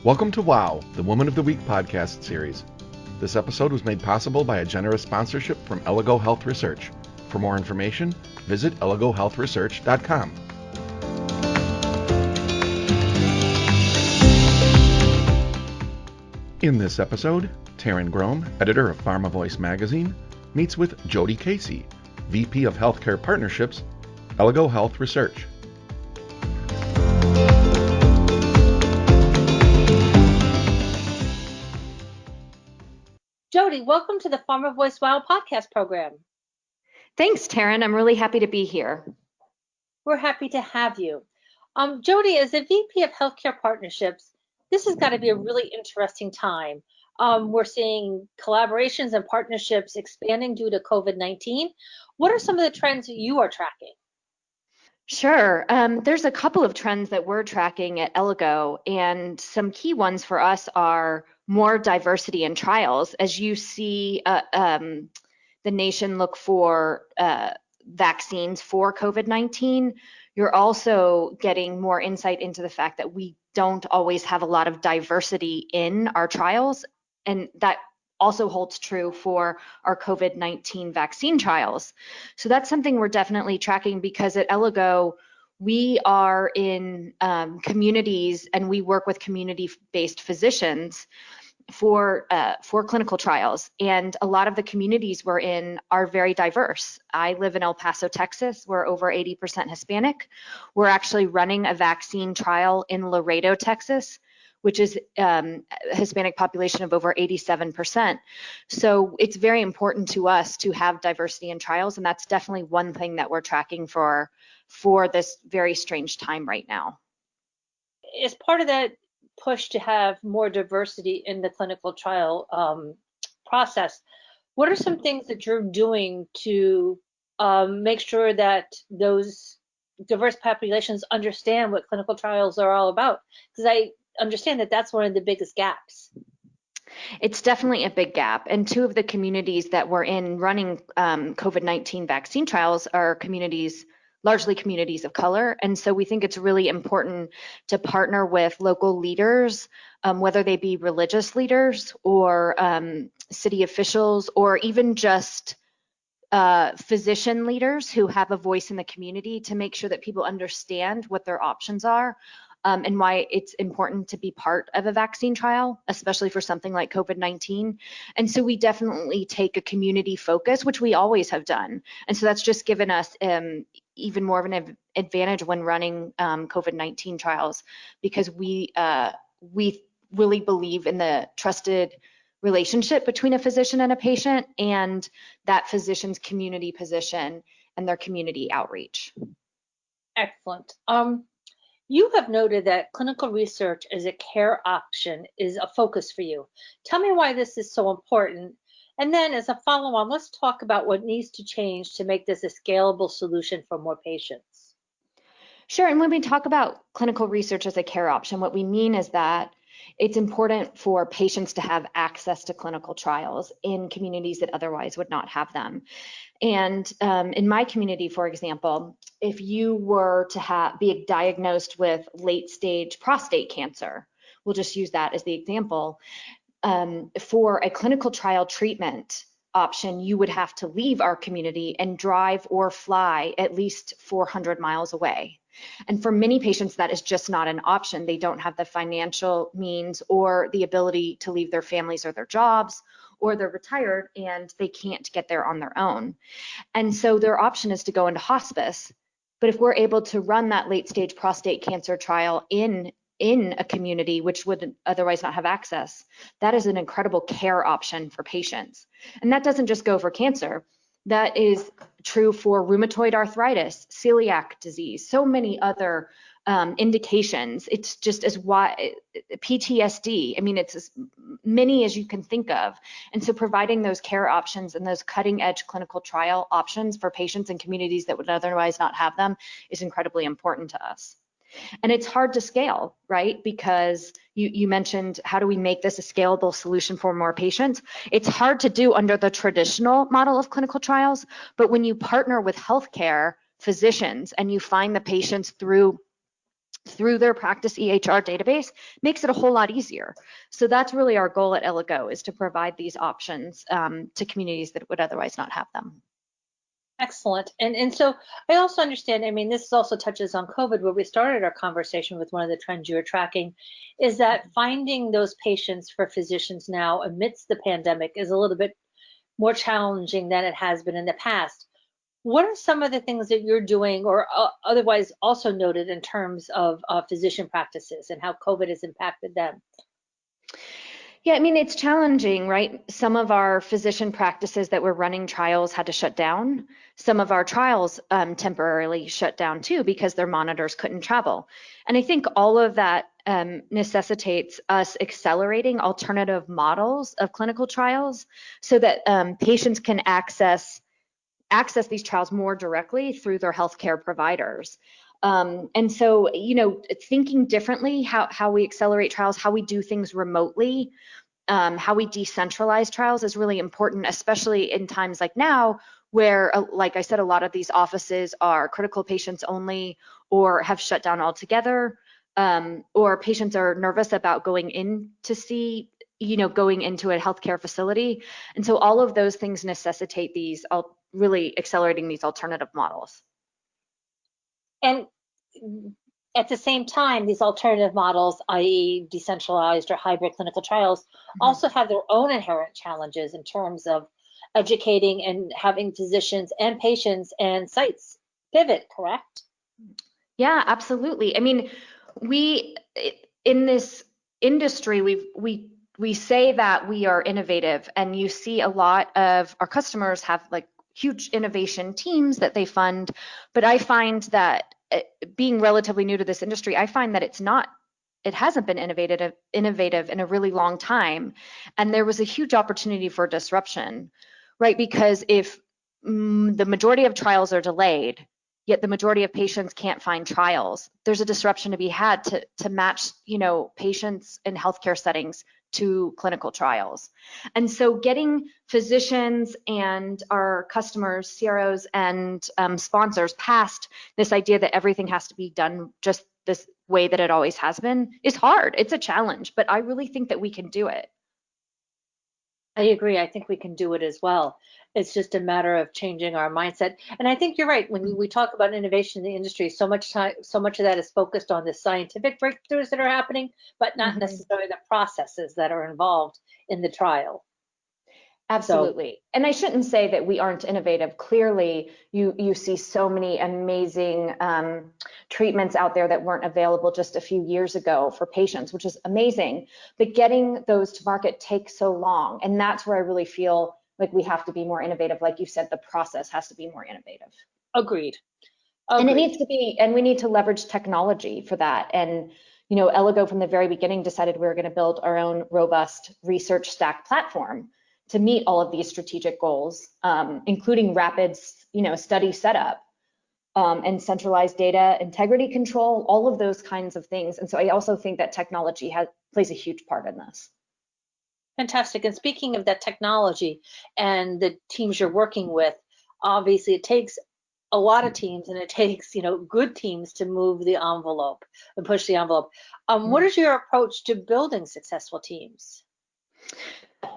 Welcome to WOW, the Woman of the Week podcast series. This episode was made possible by a generous sponsorship from Elligo Health Research. For more information, visit elligohealthresearch.com. In this episode, Taryn Grome, editor of Pharma Voice magazine, meets with Jody Casey, VP of Healthcare Partnerships, Elligo Health Research. Jody, welcome to the Pharma Voice WOW podcast program. Thanks, Taryn. I'm really happy to be here. We're happy to have you. Jody, as a VP of Healthcare Partnerships, this has got to be a really interesting time. We're seeing collaborations and partnerships expanding due to COVID-19. What are some of the trends that you are tracking? Sure. There's a couple of trends that we're tracking at Elligo, and some key ones for us are more diversity in trials. As you see the nation look for vaccines for COVID-19, you're also getting more insight into the fact that we don't always have a lot of diversity in our trials, and that also holds true for our COVID-19 vaccine trials. So that's something we're definitely tracking, because at Elligo, we are in communities and we work with community-based physicians for clinical trials. And a lot of the communities we're in are very diverse. I live in El Paso, Texas. We're over 80% Hispanic. We're actually running a vaccine trial in Laredo, Texas, which is a Hispanic population of over 87%. So it's very important to us to have diversity in trials, and that's definitely one thing that we're tracking for this very strange time right now. As part of that push to have more diversity in the clinical trial process, what are some things that you're doing to make sure that those diverse populations understand what clinical trials are all about? Because I understand that that's one of the biggest gaps. It's definitely a big gap. And two of the communities that we're in running COVID-19 vaccine trials are largely communities of color. And so we think it's really important to partner with local leaders, whether they be religious leaders or city officials, or even just physician leaders who have a voice in the community, to make sure that people understand what their options are. And why it's important to be part of a vaccine trial, especially for something like COVID-19. And so we definitely take a community focus, which we always have done. And so that's just given us even more of an advantage when running COVID-19 trials, because we really believe in the trusted relationship between a physician and a patient, and that physician's community position and their community outreach. Excellent. You have noted that clinical research as a care option is a focus for you. Tell me why this is so important. And then as a follow-on, let's talk about what needs to change to make this a scalable solution for more patients. Sure. And when we talk about clinical research as a care option, what we mean is that it's important for patients to have access to clinical trials in communities that otherwise would not have them. And in my community, for example, if you were to be diagnosed with late-stage prostate cancer, we'll just use that as the example, for a clinical trial treatment option, you would have to leave our community and drive or fly at least 400 miles away. And for many patients, that is just not an option. They don't have the financial means or the ability to leave their families or their jobs, or they're retired and they can't get there on their own. And so their option is to go into hospice. But if we're able to run that late-stage prostate cancer trial in a community which would otherwise not have access, that is an incredible care option for patients. And that doesn't just go for cancer. That is true for rheumatoid arthritis, celiac disease, so many other indications. It's just as wide, PTSD. I mean, it's as many as you can think of. And so providing those care options and those cutting edge clinical trial options for patients in communities that would otherwise not have them is incredibly important to us. And it's hard to scale, right? Because you mentioned, how do we make this a scalable solution for more patients? It's hard to do under the traditional model of clinical trials, but when you partner with healthcare physicians and you find the patients through through their practice EHR database makes it a whole lot easier. So that's really our goal at Elligo, is to provide these options to communities that would otherwise not have them. Excellent. And so I also understand, I mean, this also touches on COVID, where we started our conversation with one of the trends you were tracking, is that finding those patients for physicians now amidst the pandemic is a little bit more challenging than it has been in the past. What are some of the things that you're doing or otherwise also noted in terms of physician practices and how COVID has impacted them? Yeah, I mean, it's challenging, right? Some of our physician practices that were running trials had to shut down. Some of our trials temporarily shut down too because their monitors couldn't travel. And I think all of that necessitates us accelerating alternative models of clinical trials so that patients can access these trials more directly through their healthcare providers. And so, thinking differently, how we accelerate trials, how we do things remotely, how we decentralize trials is really important, especially in times like now, where, like I said, a lot of these offices are critical patients only or have shut down altogether, or patients are nervous about going in to see, going into a healthcare facility. And so all of those things necessitate these really accelerating these alternative models. And at the same time, these alternative models, i.e. decentralized or hybrid clinical trials, also have their own inherent challenges in terms of educating and having physicians and patients and sites pivot, correct? Yeah, absolutely. I mean, we in this industry, we say that we are innovative, and you see a lot of our customers have like huge innovation teams that they fund, but I find that being relatively new to this industry, I find that it hasn't been innovative in a really long time. And there was a huge opportunity for disruption, right? Because if the majority of trials are delayed, yet the majority of patients can't find trials, there's a disruption to be had to match, patients in healthcare settings to clinical trials. And so getting physicians and our customers, CROs and sponsors past this idea that everything has to be done just this way that it always has been is hard. It's a challenge, but I really think that we can do it. I agree. I think we can do it as well. It's just a matter of changing our mindset. And I think you're right. When we talk about innovation in the industry, so much of that is focused on the scientific breakthroughs that are happening, but not necessarily the processes that are involved in the trial. Absolutely. And I shouldn't say that we aren't innovative. Clearly, you see so many amazing treatments out there that weren't available just a few years ago for patients, which is amazing. But getting those to market takes so long. And that's where I really feel like we have to be more innovative. Like you said, the process has to be more innovative. Agreed. And it needs to be, and we need to leverage technology for that. And Elligo from the very beginning decided we were going to build our own robust research stack platform to meet all of these strategic goals, including rapid, study setup and centralized data integrity control, all of those kinds of things. And so I also think that technology plays a huge part in this. Fantastic. And speaking of that technology and the teams you're working with, obviously it takes a lot of teams, and it takes, good teams to move the envelope and push the envelope. What is your approach to building successful teams?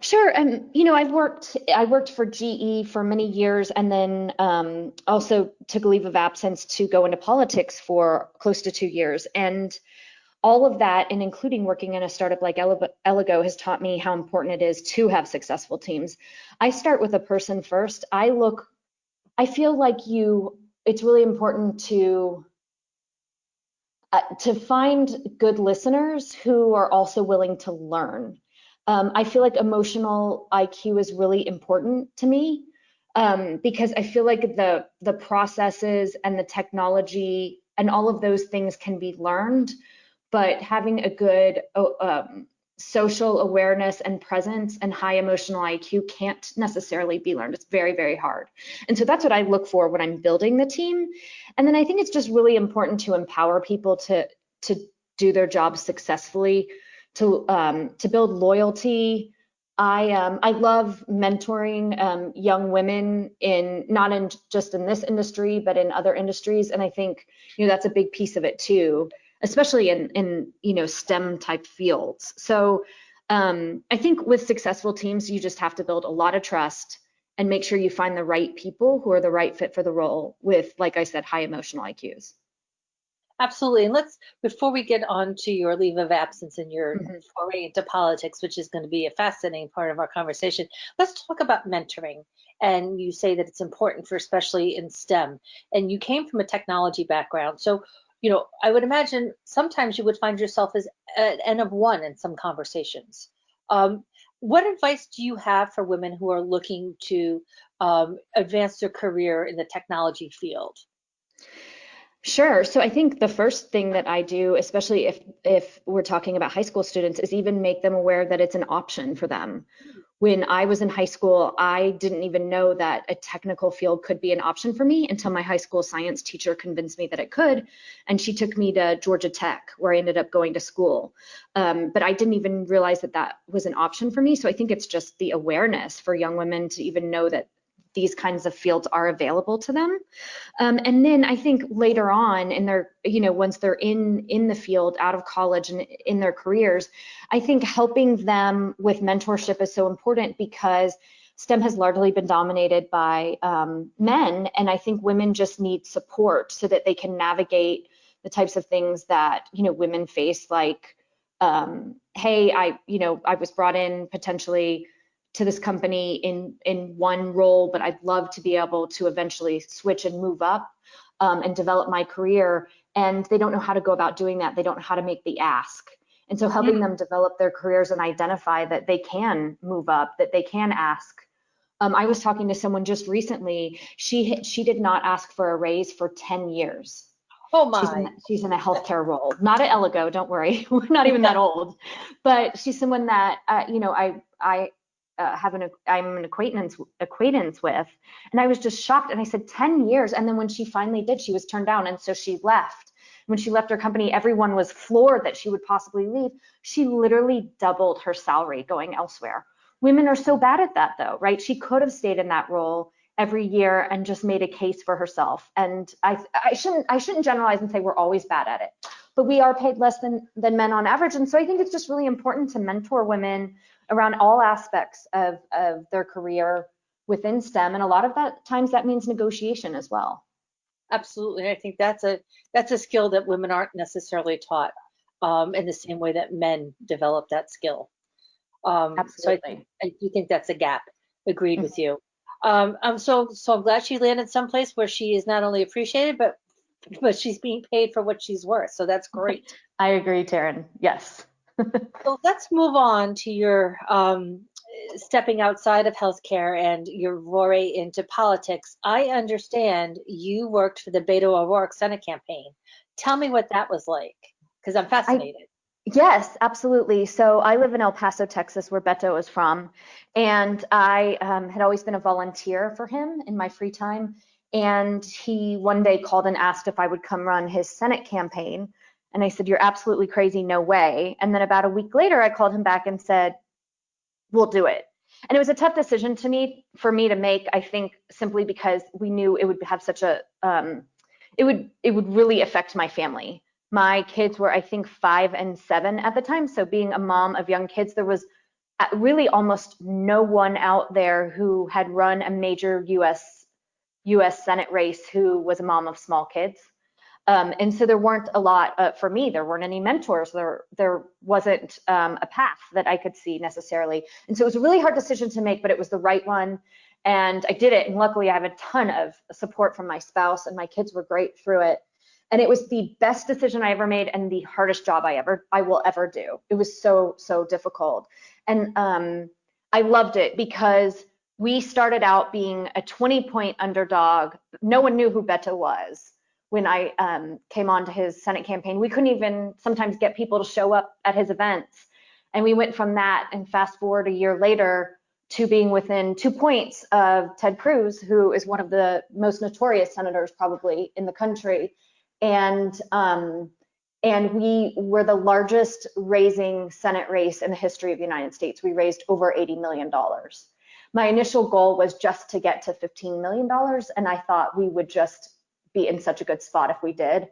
Sure. I worked for GE for many years, and then also took a leave of absence to go into politics for close to 2 years. And all of that, and including working in a startup like Elligo, has taught me how important it is to have successful teams. I start with a person first. I feel like it's really important to find good listeners who are also willing to learn. I feel like emotional IQ is really important to me because I feel like the processes and the technology and all of those things can be learned, but having a good social awareness and presence and high emotional IQ can't necessarily be learned. It's very, very hard. And so that's what I look for when I'm building the team. And then I think it's just really important to empower people to do their jobs successfully, to build loyalty. I love mentoring young women not just in this industry, but in other industries. And I think that's a big piece of it too. especially in STEM type fields. So I think with successful teams, you just have to build a lot of trust and make sure you find the right people who are the right fit for the role with, like I said, high emotional IQs. Absolutely. And before we get on to your leave of absence and your foray into politics, which is going to be a fascinating part of our conversation, let's talk about mentoring. And you say that it's important for, especially in STEM, and you came from a technology background. So, I would imagine sometimes you would find yourself as an N of one in some conversations. What advice do you have for women who are looking to advance their career in the technology field? Sure. So I think the first thing that I do, especially if we're talking about high school students, is even make them aware that it's an option for them. When I was in high school, I didn't even know that a technical field could be an option for me until my high school science teacher convinced me that it could. And she took me to Georgia Tech, where I ended up going to school. But I didn't even realize that that was an option for me. So I think it's just the awareness for young women to even know that these kinds of fields are available to them. And then I think later on in their, once they're in the field, out of college and in their careers, I think helping them with mentorship is so important because STEM has largely been dominated by men. And I think women just need support so that they can navigate the types of things that, women face, like, hey, I was brought in potentially to this company in one role, but I'd love to be able to eventually switch and move up and develop my career. And they don't know how to go about doing that. They don't know how to make the ask. And so helping them develop their careers and identify that they can move up, that they can ask. I was talking to someone just recently. She did not ask for a raise for 10 years. Oh my. She's in a healthcare role, not at Elligo, don't worry. We're not even that old. But she's someone that, I'm an acquaintance with, and I was just shocked. And I said 10 years. And then when she finally did, she was turned down. And so she left. When she left her company, everyone was floored that she would possibly leave. She literally doubled her salary going elsewhere. Women are so bad at that though, right? She could have stayed in that role every year and just made a case for herself. And I shouldn't generalize and say we're always bad at it, but we are paid less than men on average. And so I think it's just really important to mentor women around all aspects of their career within STEM. And a lot of that times that means negotiation as well. Absolutely. I think that's a skill that women aren't necessarily taught in the same way that men develop that skill. Absolutely. So I do think that's a gap. Agreed with you. I'm so glad she landed someplace where she is not only appreciated, but she's being paid for what she's worth. So that's great. I agree, Taryn. Yes. So let's move on to your stepping outside of healthcare and your foray into politics. I understand you worked for the Beto O'Rourke Senate campaign. Tell me what that was like, because I'm fascinated. Yes, absolutely. So I live in El Paso, Texas, where Beto is from. And I had always been a volunteer for him in my free time. And he one day called and asked if I would come run his Senate campaign. And I said, "You're absolutely crazy, no way." And then about a week later, I called him back and said, "We'll do it." And it was a tough decision for me to make, I think, simply because we knew it would have such a, it would really affect my family. My kids were, I think, 5 and 7 at the time. So being a mom of young kids, there was really almost no one out there who had run a major US Senate race who was a mom of small kids. And so there weren't a lot for me. There weren't any mentors. There wasn't a path that I could see necessarily. And so it was a really hard decision to make, but it was the right one. And I did it. And luckily, I have a ton of support from my spouse, and my kids were great through it. And it was the best decision I ever made and the hardest job I will ever do. It was so difficult. And I loved it because we started out being a 20-point underdog. No one knew who Beto was when I came on to his Senate campaign. We couldn't even sometimes get people to show up at his events. And we went from that, and fast forward a year later, to being within 2 points of Ted Cruz, who is one of the most notorious senators probably in the country. And we were the largest raising Senate race in the history of the United States. We raised over $80 million. My initial goal was just to get to $15 million, and I thought we would just be in such a good spot if we did.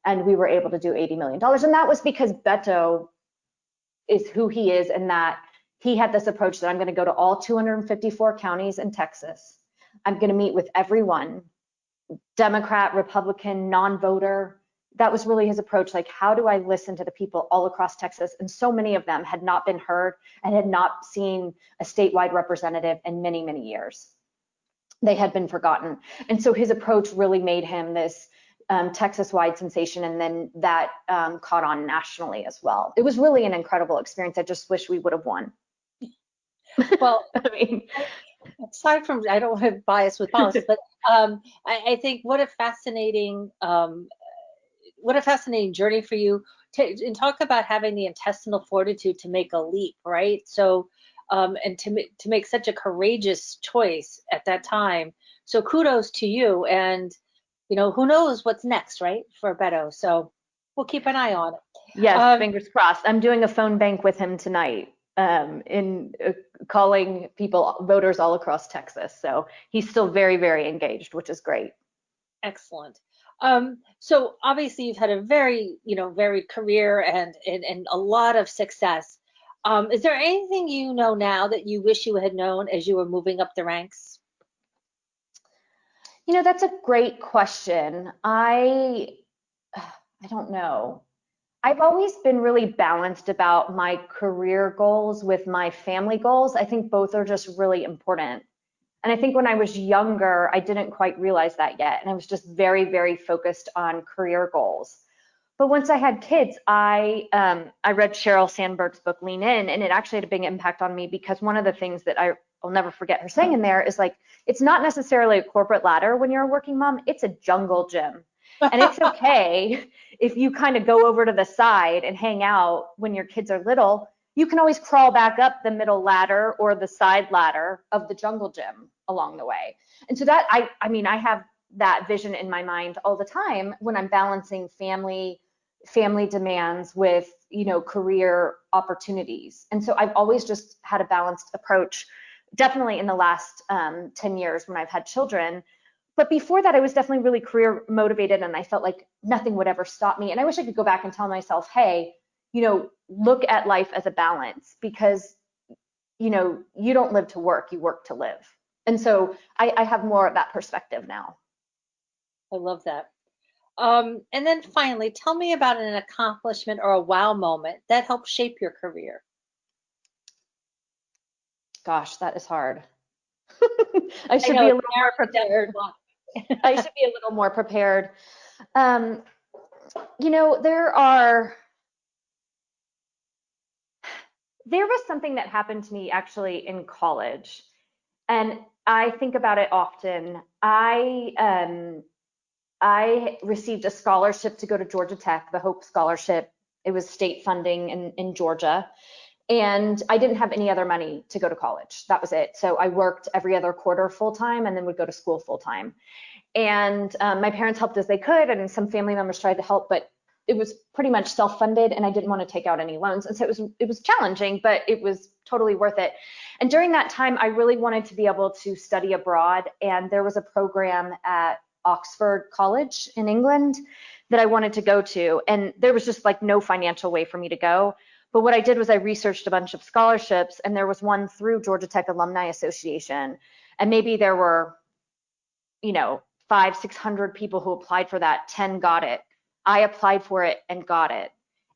and we were able to do $80 million. And that was because Beto is who he is, and that he had this approach that I'm going to go to all 254 counties in Texas. I'm going to meet with everyone, Democrat, Republican, non-voter. That was really his approach. Like, how do I listen to the people all across Texas? And so many of them had not been heard and had not seen a statewide representative in many, many years. They had been forgotten. And so his approach really made him this Texas-wide sensation, and then that caught on nationally as well. It was really an incredible experience. I just wish we would have won. Well, I mean, aside from, I don't have bias with politics, but I think what a fascinating journey for you. And talk about having the intestinal fortitude to make a leap, right? So, and to make such a courageous choice at that time. So kudos to you. And who knows what's next, right, for Beto? So we'll keep an eye on it. Yes, fingers crossed. I'm doing a phone bank with him tonight, calling voters all across Texas. So he's still very, very engaged, which is great. Excellent. So obviously you've had a very, varied career and a lot of success. Is there anything you know now that you wish you had known as you were moving up the ranks? That's a great question. I don't know. I've always been really balanced about my career goals with my family goals. I think both are just really important. And I think when I was younger, I didn't quite realize that yet. And I was just very, very focused on career goals. But once I had kids, I read Sheryl Sandberg's book, Lean In, and it actually had a big impact on me, because one of the things that I'll never forget her saying in there is, like, it's not necessarily a corporate ladder when you're a working mom, it's a jungle gym. And it's okay if you kind of go over to the side and hang out when your kids are little. You can always crawl back up the middle ladder or the side ladder of the jungle gym along the way. And so that, I have that vision in my mind all the time when I'm balancing family demands with, career opportunities. And so I've always just had a balanced approach, definitely in the last 10 years when I've had children. But before that, I was definitely really career motivated, and I felt like nothing would ever stop me. And I wish I could go back and tell myself, hey, look at life as a balance, because, you don't live to work, you work to live. And so I have more of that perspective now. I love that. And then finally, tell me about an accomplishment or a wow moment that helped shape your career. Gosh, that is hard. I should be a little more prepared. I should be a little more prepared. There was something that happened to me actually in college, and I think about it often. I received a scholarship to go to Georgia Tech, the Hope Scholarship. It was state funding in Georgia. And I didn't have any other money to go to college. That was it. So I worked every other quarter full-time and then would go to school full-time. And my parents helped as they could, and some family members tried to help, but it was pretty much self-funded, and I didn't want to take out any loans. And so it was challenging, but it was totally worth it. And during that time, I really wanted to be able to study abroad. And there was a program at Oxford College in England that I wanted to go to. And there was just like no financial way for me to go. But what I did was I researched a bunch of scholarships, and there was one through Georgia Tech Alumni Association. And maybe there were, 500-600 people who applied for that, 10 got it. I applied for it and got it.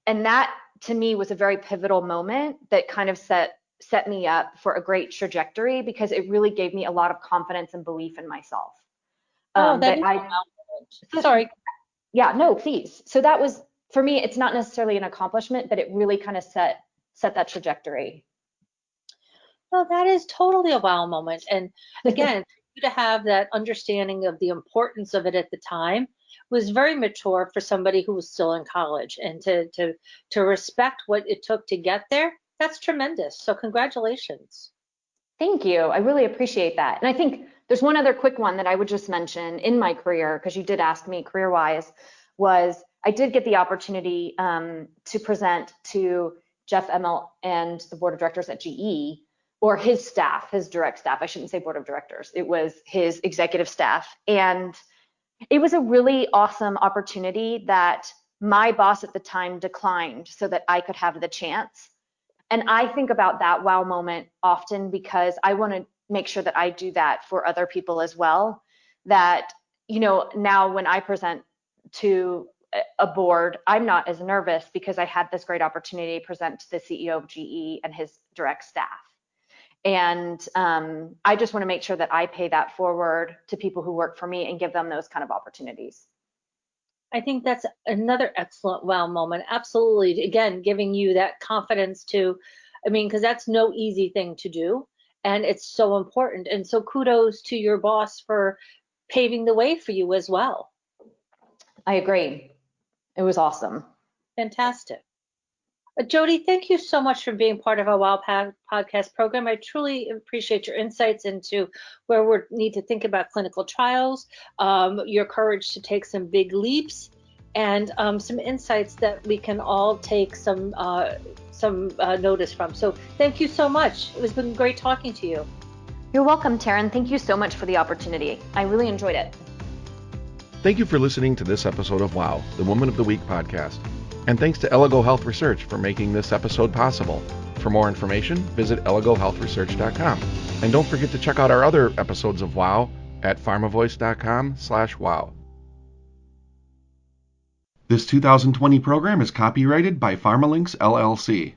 And that to me was a very pivotal moment that kind of set me up for a great trajectory, because it really gave me a lot of confidence and belief in myself. Sorry. Yeah, no, please. So that was, for me, it's not necessarily an accomplishment, but it really kind of set that trajectory. Well, that is totally a wow moment. And again, to have that understanding of the importance of it at the time was very mature for somebody who was still in college, and to respect what it took to get there. That's tremendous. So congratulations. Thank you. I really appreciate that. And I think there's one other quick one that I would just mention in my career, because you did ask me career-wise, was I did get the opportunity to present to Jeff Emmelt and the board of directors at GE, or his staff, his direct staff. I shouldn't say board of directors. It was his executive staff. And it was a really awesome opportunity that my boss at the time declined so that I could have the chance. And I think about that wow moment often because I want to make sure that I do that for other people as well. That, now when I present to a board, I'm not as nervous because I had this great opportunity to present to the CEO of GE and his direct staff. And I just want to make sure that I pay that forward to people who work for me and give them those kind of opportunities. I think that's another excellent wow moment. Absolutely. Again, giving you that confidence because that's no easy thing to do. And it's so important. And so kudos to your boss for paving the way for you as well. I agree. It was awesome. Fantastic. Jody, thank you so much for being part of our WOW podcast program. I truly appreciate your insights into where we need to think about clinical trials, your courage to take some big leaps, and some insights that we can all take some notice from. So thank you so much. It has been great talking to you. You're welcome, Taryn. Thank you so much for the opportunity. I really enjoyed it. Thank you for listening to this episode of WOW, the Woman of the Week podcast. And thanks to Elligo Health Research for making this episode possible. For more information, visit elligohealthresearch.com. And don't forget to check out our other episodes of WOW at pharmavoice.com/wow. This 2020 program is copyrighted by PharmaLinks LLC.